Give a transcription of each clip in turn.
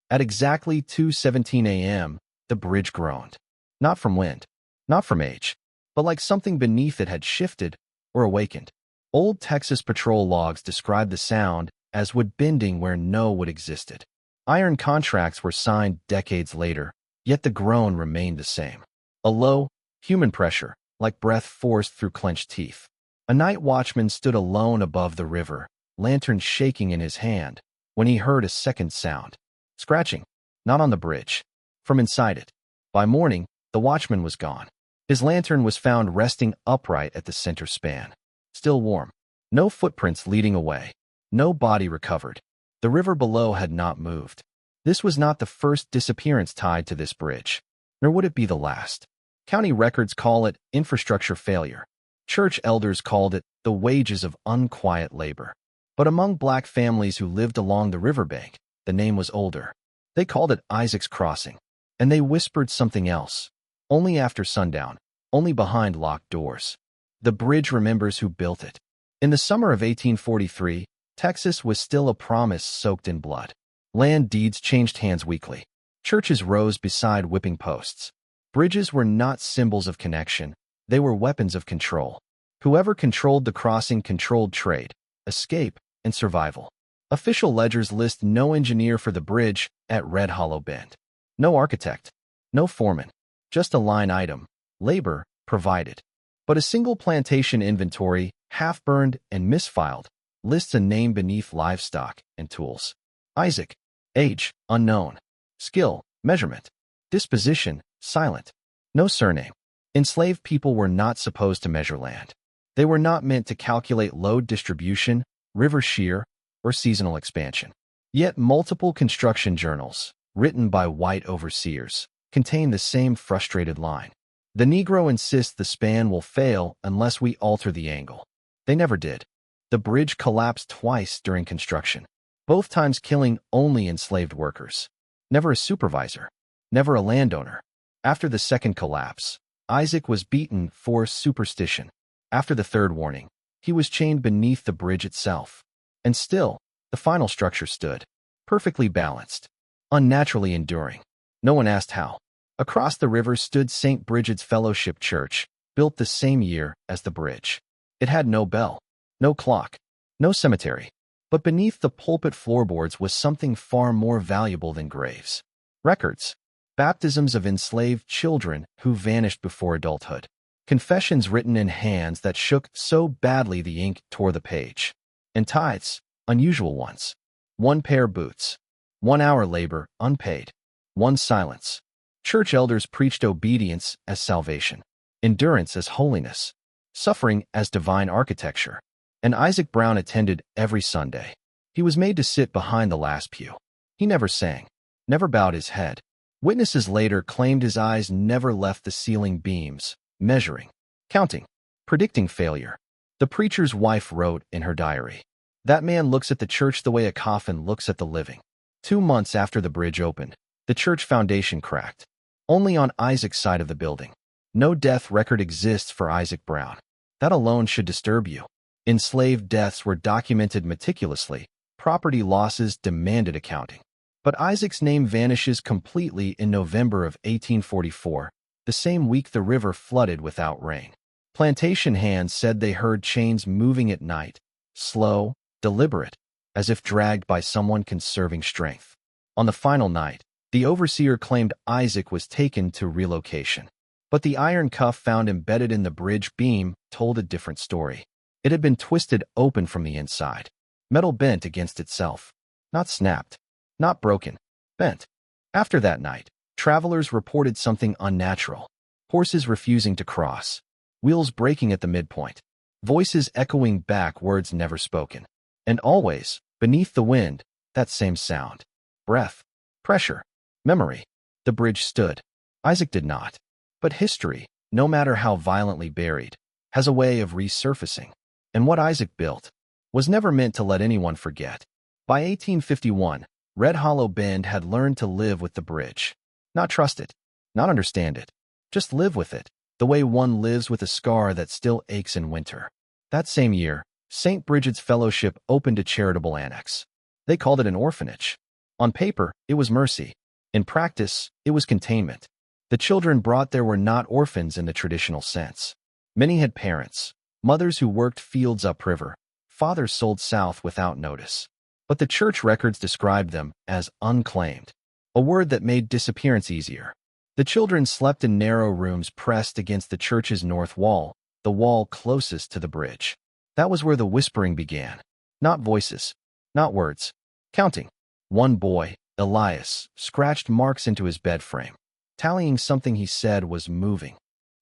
At exactly 2:17 a.m., the bridge groaned. Not from wind, not from age, but like something beneath it had shifted or awakened. Old Texas patrol logs described the sound as wood bending where no wood existed. Iron contracts were signed decades later, yet the groan remained the same. A low, human pressure, like breath forced through clenched teeth. A night watchman stood alone above the river, lantern shaking in his hand, when he heard a second sound. Scratching, not on the bridge, from inside it. By morning, the watchman was gone. His lantern was found resting upright at the center span. Still warm. No footprints leading away. No body recovered. The river below had not moved. This was not the first disappearance tied to this bridge, nor would it be the last. County records call it infrastructure failure. Church elders called it the wages of unquiet labor. But among black families who lived along the riverbank, the name was older. They called it Isaac's Crossing, and they whispered something else. Only after sundown, only behind locked doors. The bridge remembers who built it. In the summer of 1843, Texas was still a promise soaked in blood. Land deeds changed hands weekly. Churches rose beside whipping posts. Bridges were not symbols of connection. They were weapons of control. Whoever controlled the crossing controlled trade, escape, and survival. Official ledgers list no engineer for the bridge at Red Hollow Bend. No architect. No foreman. Just a line item. Labor provided. But a single plantation inventory, half-burned and misfiled, lists a name beneath livestock and tools. Isaac. Age, unknown. Skill, measurement. Disposition, silent. No surname. Enslaved people were not supposed to measure land. They were not meant to calculate load distribution, river shear, or seasonal expansion. Yet multiple construction journals, written by white overseers, contain the same frustrated line. The Negro insists the span will fail unless we alter the angle. They never did. The bridge collapsed twice during construction, both times killing only enslaved workers. Never a supervisor, never a landowner. After the second collapse, Isaac was beaten for superstition. After the third warning, he was chained beneath the bridge itself. And still, the final structure stood, perfectly balanced, unnaturally enduring. No one asked how. Across the river stood St. Bridget's Fellowship Church, built the same year as the bridge. It had no bell, no clock, no cemetery. But beneath the pulpit floorboards was something far more valuable than graves. Records. Baptisms of enslaved children who vanished before adulthood. Confessions written in hands that shook so badly the ink tore the page. And tithes, unusual ones. 1 pair boots. 1 hour labor, unpaid. 1 silence. Church elders preached obedience as salvation, endurance as holiness, suffering as divine architecture. And Isaac Brown attended every Sunday. He was made to sit behind the last pew. He never sang, never bowed his head. Witnesses later claimed his eyes never left the ceiling beams, measuring, counting, predicting failure. The preacher's wife wrote in her diary, "That man looks at the church the way a coffin looks at the living." 2 months after the bridge opened, the church foundation cracked. Only on Isaac's side of the building. No death record exists for Isaac Brown. That alone should disturb you. Enslaved deaths were documented meticulously. Property losses demanded accounting. But Isaac's name vanishes completely in November of 1844, the same week the river flooded without rain. Plantation hands said they heard chains moving at night, slow, deliberate, as if dragged by someone conserving strength. On the final night, the overseer claimed Isaac was taken to relocation. But the iron cuff found embedded in the bridge beam told a different story. It had been twisted open from the inside. Metal bent against itself. Not snapped. Not broken. Bent. After that night, travelers reported something unnatural. Horses refusing to cross. Wheels breaking at the midpoint. Voices echoing back words never spoken. And always, beneath the wind, that same sound. Breath. Pressure. Memory. The bridge stood. Isaac did not. But history, no matter how violently buried, has a way of resurfacing. And what Isaac built was never meant to let anyone forget. By 1851, Red Hollow Bend had learned to live with the bridge. Not trust it, not understand it, just live with it, the way one lives with a scar that still aches in winter. That same year, St. Bridget's Fellowship opened a charitable annex. They called it an orphanage. On paper, it was mercy. In practice, it was containment. The children brought there were not orphans in the traditional sense. Many had parents, mothers who worked fields upriver, fathers sold south without notice. But the church records described them as unclaimed, a word that made disappearance easier. The children slept in narrow rooms pressed against the church's north wall, the wall closest to the bridge. That was where the whispering began. Not voices, not words. Counting. One boy, Elias, scratched marks into his bed frame, tallying something he said was moving.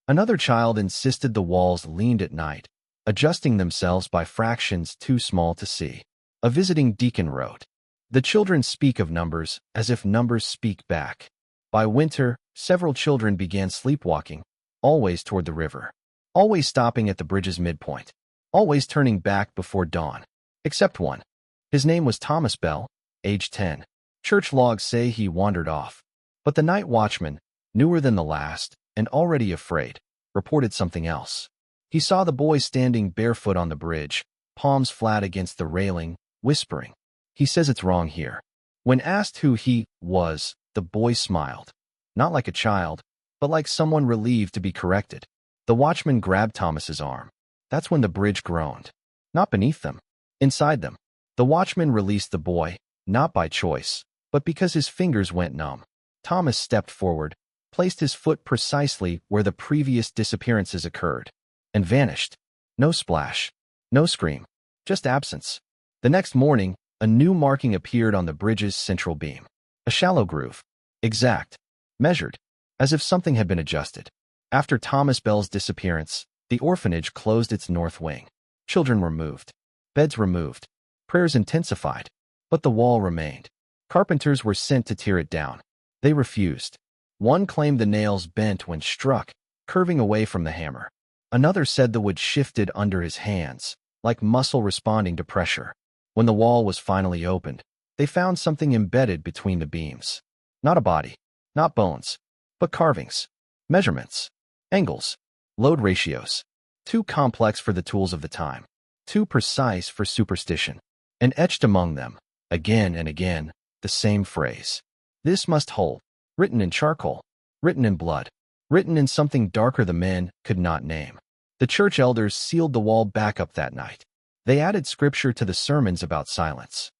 Another child insisted the walls leaned at night, adjusting themselves by fractions too small to see. A visiting deacon wrote, "The children speak of numbers as if numbers speak back." By winter, several children began sleepwalking, always toward the river, always stopping at the bridge's midpoint, always turning back before dawn. Except one. His name was Thomas Bell, age 10. Church logs say he wandered off. But the night watchman, newer than the last, and already afraid, reported something else. He saw the boy standing barefoot on the bridge, palms flat against the railing, whispering. He says it's wrong here. When asked who he was, the boy smiled. Not like a child, but like someone relieved to be corrected. The watchman grabbed Thomas's arm. That's when the bridge groaned. Not beneath them. Inside them. The watchman released the boy, not by choice, but because his fingers went numb. Thomas stepped forward, placed his foot precisely where the previous disappearances occurred, and vanished. No splash. No scream. Just absence. The next morning, a new marking appeared on the bridge's central beam. A shallow groove. Exact. Measured. As if something had been adjusted. After Thomas Bell's disappearance, the orphanage closed its north wing. Children were moved. Beds removed. Prayers intensified. But the wall remained. Carpenters were sent to tear it down. They refused. One claimed the nails bent when struck, curving away from the hammer. Another said the wood shifted under his hands, like muscle responding to pressure. When the wall was finally opened, they found something embedded between the beams. Not a body, not bones, but carvings, measurements, angles, load ratios. Too complex for the tools of the time, too precise for superstition. And etched among them, again and again, the same phrase. This must hold. Written in charcoal, written in blood, written in something darker the men could not name. The church elders sealed the wall back up that night. They added scripture to the sermons about silence.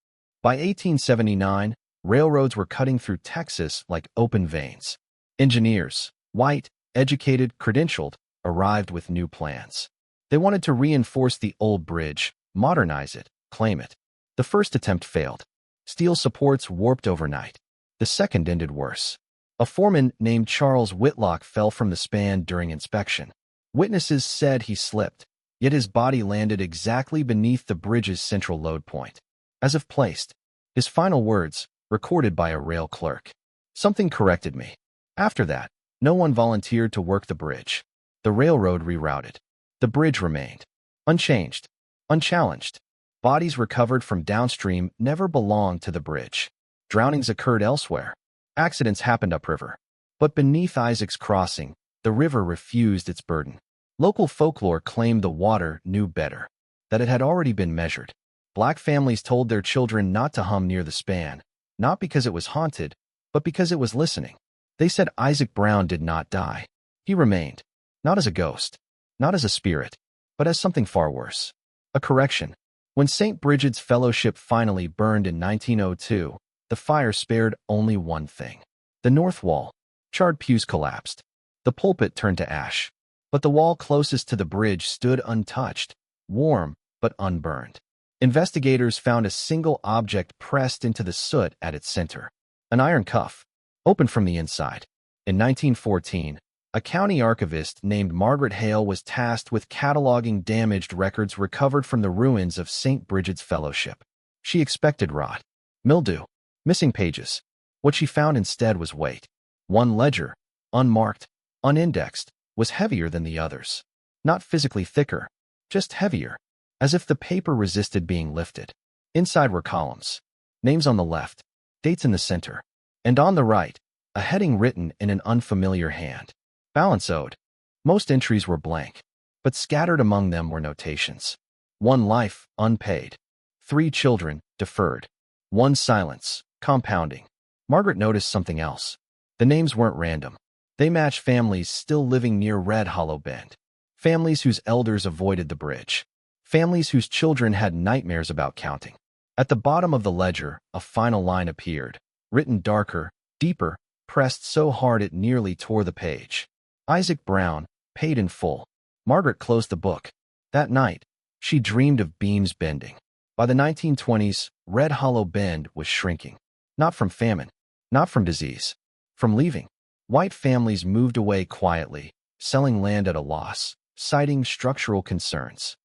By 1879, railroads were cutting through Texas like open veins. Engineers, white, educated, credentialed, arrived with new plans. They wanted to reinforce the old bridge, modernize it, claim it. The first attempt failed. Steel supports warped overnight. The second ended worse. A foreman named Charles Whitlock fell from the span during inspection. Witnesses said he slipped, yet his body landed exactly beneath the bridge's central load point. As if placed. His final words, recorded by a rail clerk. Something corrected me. After that, no one volunteered to work the bridge. The railroad rerouted. The bridge remained. Unchanged. Unchallenged. Bodies recovered from downstream never belonged to the bridge. Drownings occurred elsewhere. Accidents happened upriver. But beneath Isaac's crossing, the river refused its burden. Local folklore claimed the water knew better, that it had already been measured. Black families told their children not to hum near the span, not because it was haunted, but because it was listening. They said Isaac Brown did not die. He remained, not as a ghost, not as a spirit, but as something far worse. A correction. When St. Bridget's Fellowship finally burned in 1902, the fire spared only one thing. The north wall. Charred pews collapsed. The pulpit turned to ash. But the wall closest to the bridge stood untouched, warm but unburned. Investigators found a single object pressed into the soot at its center. An iron cuff, open from the inside. In 1914, a county archivist named Margaret Hale was tasked with cataloging damaged records recovered from the ruins of St. Bridget's Fellowship. She expected rot, mildew, missing pages. What she found instead was weight. One ledger, unmarked, unindexed, was heavier than the others. Not physically thicker, just heavier, as if the paper resisted being lifted. Inside were columns. Names on the left, dates in the center, and on the right, a heading written in an unfamiliar hand. Balance owed. Most entries were blank, but scattered among them were notations. 1 life, unpaid. 3 children, deferred. 1 silence, Compounding. Margaret noticed something else. The names weren't random. They matched families still living near Red Hollow Bend. Families whose elders avoided the bridge. Families whose children had nightmares about counting. At the bottom of the ledger, a final line appeared, written darker, deeper, pressed so hard it nearly tore the page. Isaac Brown, paid in full. Margaret closed the book. That night, she dreamed of beams bending. By the 1920s, Red Hollow Bend was shrinking. Not from famine, not from disease, from leaving. White families moved away quietly, selling land at a loss, citing structural concerns.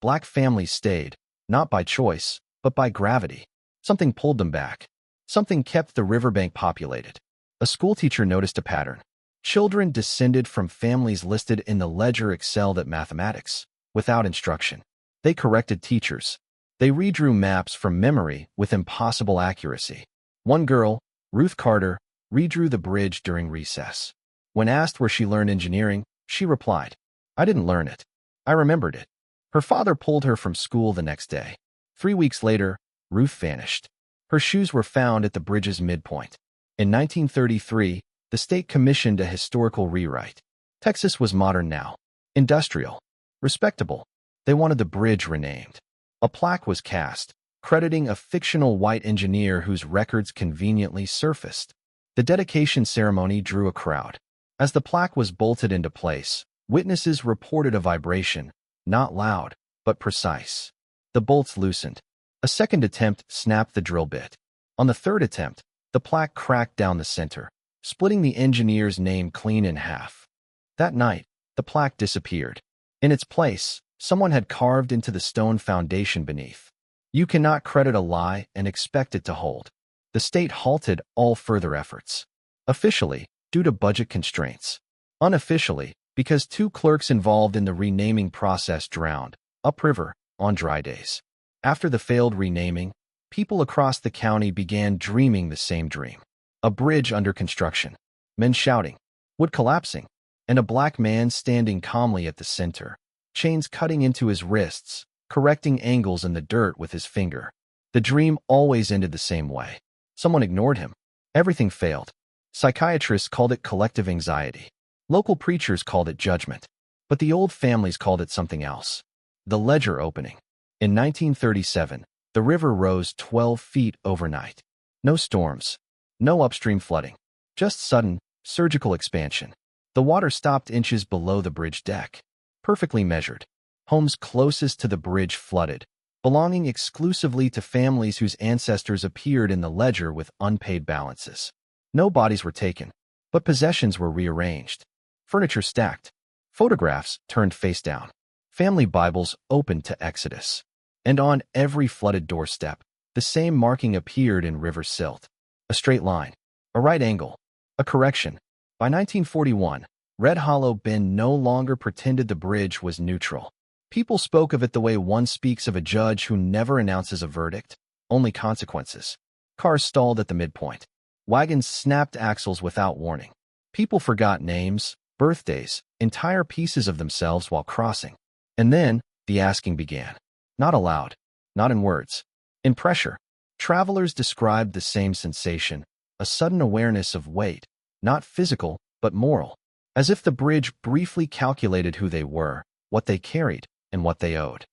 Black families stayed, not by choice, but by gravity. Something pulled them back. Something kept the riverbank populated. A schoolteacher noticed a pattern. Children descended from families listed in the ledger excelled at mathematics, without instruction. They corrected teachers. They redrew maps from memory with impossible accuracy. One girl, Ruth Carter, redrew the bridge during recess. When asked where she learned engineering, she replied, "I didn't learn it. I remembered it." Her father pulled her from school the next day. 3 weeks later, Ruth vanished. Her shoes were found at the bridge's midpoint. In 1933, the state commissioned a historical rewrite. Texas was modern now, industrial, respectable. They wanted the bridge renamed. A plaque was cast, crediting a fictional white engineer whose records conveniently surfaced. The dedication ceremony drew a crowd. As the plaque was bolted into place, witnesses reported a vibration, not loud, but precise. The bolts loosened. A second attempt snapped the drill bit. On the third attempt, the plaque cracked down the center, splitting the engineer's name clean in half. That night, the plaque disappeared. In its place, someone had carved into the stone foundation beneath. "You cannot credit a lie and expect it to hold." The state halted all further efforts. Officially, due to budget constraints. Unofficially, because 2 clerks involved in the renaming process drowned, upriver, on dry days. After the failed renaming, people across the county began dreaming the same dream. A bridge under construction, men shouting, wood collapsing, and a black man standing calmly at the center, chains cutting into his wrists, correcting angles in the dirt with his finger. The dream always ended the same way. Someone ignored him. Everything failed. Psychiatrists called it collective anxiety. Local preachers called it judgment. But the old families called it something else. The ledger opening. In 1937, the river rose 12 feet overnight. No storms. No upstream flooding. Just sudden, surgical expansion. The water stopped inches below the bridge deck. Perfectly measured. Homes closest to the bridge flooded, belonging exclusively to families whose ancestors appeared in the ledger with unpaid balances. No bodies were taken, but possessions were rearranged. Furniture stacked. Photographs turned face down. Family Bibles opened to Exodus. And on every flooded doorstep, the same marking appeared in river silt. A straight line. A right angle. A correction. By 1941, Red Hollow Bend no longer pretended the bridge was neutral. People spoke of it the way one speaks of a judge who never announces a verdict, only consequences. Cars stalled at the midpoint. Wagons snapped axles without warning. People forgot names, birthdays, entire pieces of themselves while crossing. And then, the asking began. Not aloud, not in words. In pressure. Travelers described the same sensation, a sudden awareness of weight, not physical, but moral. As if the bridge briefly calculated who they were, what they carried, and what they owed.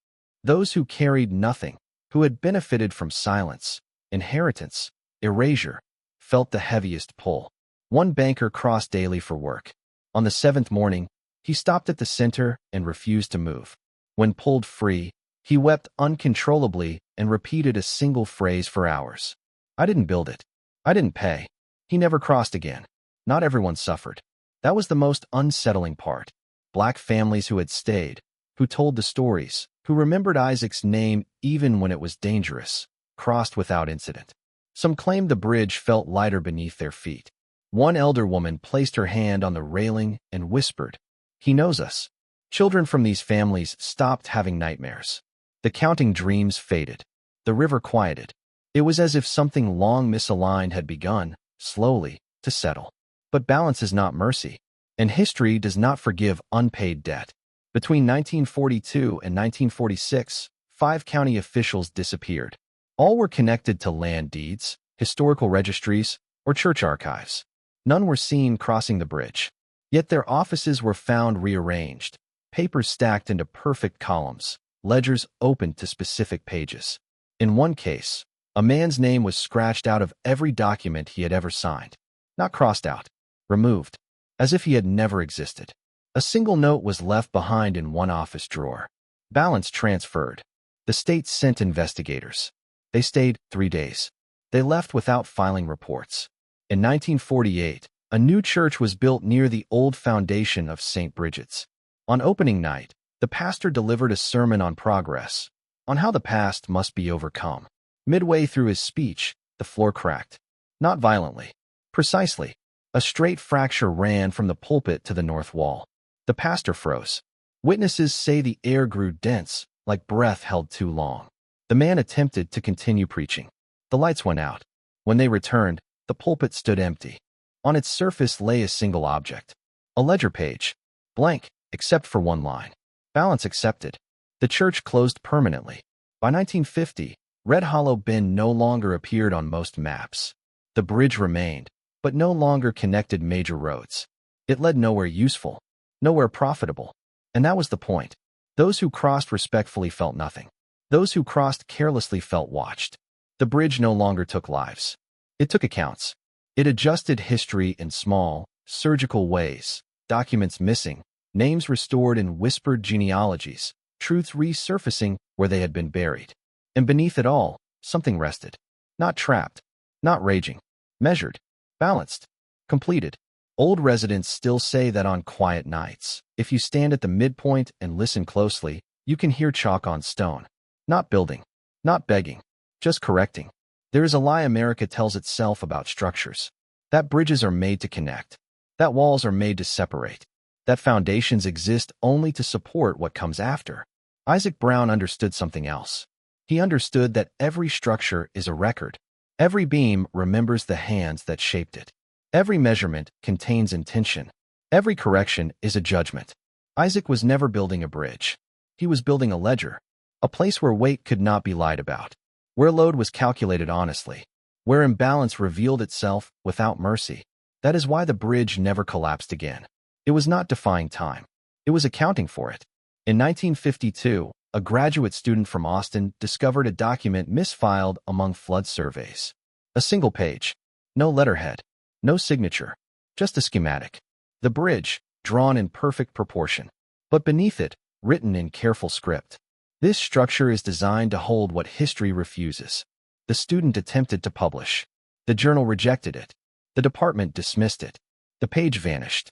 Those who carried nothing, who had benefited from silence, inheritance, erasure, felt the heaviest pull. One banker crossed daily for work. On the 7th morning, he stopped at the center and refused to move. When pulled free, he wept uncontrollably and repeated a single phrase for hours. "I didn't build it. I didn't pay." He never crossed again. Not everyone suffered. That was the most unsettling part. Black families who had stayed, who told the stories, who remembered Isaac's name even when it was dangerous, crossed without incident. Some claimed the bridge felt lighter beneath their feet. One elder woman placed her hand on the railing and whispered, "He knows us." Children from these families stopped having nightmares. The counting dreams faded. The river quieted. It was as if something long misaligned had begun, slowly, to settle. But balance is not mercy, and history does not forgive unpaid debt. Between 1942 and 1946, 5 county officials disappeared. All were connected to land deeds, historical registries, or church archives. None were seen crossing the bridge. Yet their offices were found rearranged, papers stacked into perfect columns, ledgers opened to specific pages. In one case, a man's name was scratched out of every document he had ever signed. Not crossed out, removed, as if he had never existed. A single note was left behind in one office drawer. Balance transferred. The state sent investigators. They stayed 3 days. They left without filing reports. In 1948, a new church was built near the old foundation of St. Bridget's. On opening night, the pastor delivered a sermon on progress, on how the past must be overcome. Midway through his speech, the floor cracked. Not violently. Precisely. A straight fracture ran from the pulpit to the north wall. The pastor froze. Witnesses say the air grew dense, like breath held too long. The man attempted to continue preaching. The lights went out. When they returned, the pulpit stood empty. On its surface lay a single object. A ledger page. Blank, except for one line. Balance accepted. The church closed permanently. By 1950, Red Hollow Bend no longer appeared on most maps. The bridge remained, but no longer connected major roads. It led nowhere useful, nowhere profitable. And that was the point. Those who crossed respectfully felt nothing. Those who crossed carelessly felt watched. The bridge no longer took lives. It took accounts. It adjusted history in small, surgical ways, documents missing, names restored in whispered genealogies, truths resurfacing where they had been buried. And beneath it all, something rested. Not trapped, not raging, measured, balanced, completed. Old residents still say that on quiet nights, if you stand at the midpoint and listen closely, you can hear chalk on stone. Not building, not begging, just correcting. There is a lie America tells itself about structures. That bridges are made to connect. That walls are made to separate. That foundations exist only to support what comes after. Isaac Brown understood something else. He understood that every structure is a record. Every beam remembers the hands that shaped it. Every measurement contains intention. Every correction is a judgment. Isaac was never building a bridge. He was building a ledger, a place where weight could not be lied about, where load was calculated honestly, where imbalance revealed itself without mercy. That is why the bridge never collapsed again. It was not defying time. It was accounting for it. In 1952, a graduate student from Austin discovered a document misfiled among flood surveys. A single page. No letterhead. No signature. Just a schematic. The bridge, drawn in perfect proportion. But beneath it, written in careful script. This structure is designed to hold what history refuses. The student attempted to publish. The journal rejected it. The department dismissed it. The page vanished.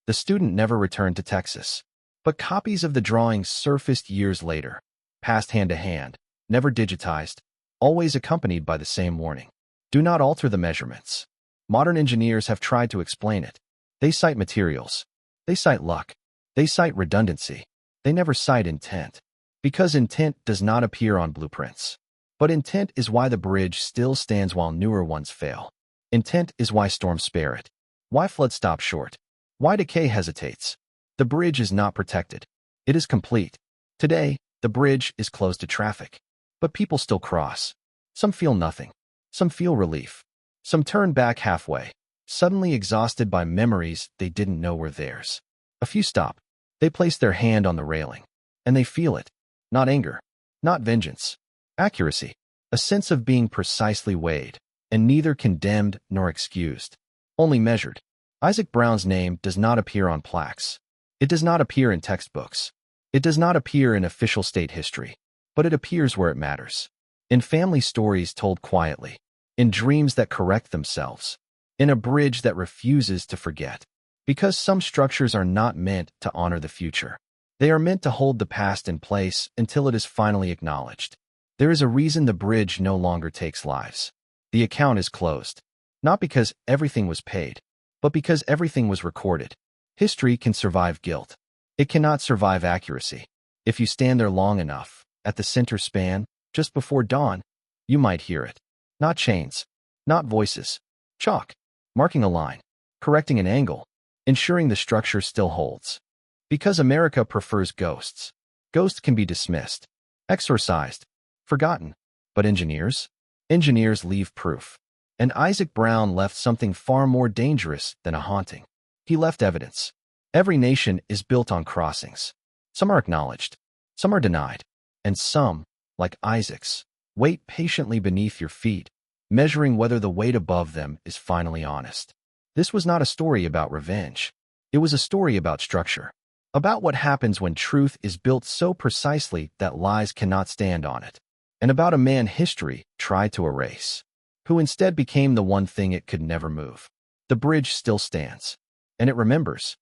The student never returned to Texas. But copies of the drawings surfaced years later, passed hand to hand, never digitized, always accompanied by the same warning. Do not alter the measurements. Modern engineers have tried to explain it. They cite materials. They cite luck. They cite redundancy. They never cite intent. Because intent does not appear on blueprints. But intent is why the bridge still stands while newer ones fail. Intent is why storms spare it. Why floods stop short. Why decay hesitates. The bridge is not protected. It is complete. Today, the bridge is closed to traffic. But people still cross. Some feel nothing. Some feel relief. Some turn back halfway, suddenly exhausted by memories they didn't know were theirs. A few stop. They place their hand on the railing. And they feel it. Not anger. Not vengeance. Accuracy. A sense of being precisely weighed, and neither condemned nor excused. Only measured. Isaac Brown's name does not appear on plaques. It does not appear in textbooks. It does not appear in official state history. But it appears where it matters. In family stories told quietly. In dreams that correct themselves. In a bridge that refuses to forget. Because some structures are not meant to honor the future. They are meant to hold the past in place until it is finally acknowledged. There is a reason the bridge no longer takes lives. The account is closed. Not because everything was paid, but because everything was recorded. History can survive guilt. It cannot survive accuracy. If you stand there long enough, at the center span, just before dawn, you might hear it. Not chains. Not voices. Chalk. Marking a line. Correcting an angle. Ensuring the structure still holds. Because America prefers ghosts. Ghosts can be dismissed. Exorcised. Forgotten. But engineers? Engineers leave proof. And Isaac Brown left something far more dangerous than a haunting. He left evidence. Every nation is built on crossings. Some are acknowledged, some are denied, and some, like Isaac's, wait patiently beneath your feet, measuring whether the weight above them is finally honest. This was not a story about revenge. It was a story about structure, about what happens when truth is built so precisely that lies cannot stand on it, and about a man history tried to erase, who instead became the one thing it could never move. The bridge still stands, and it remembers,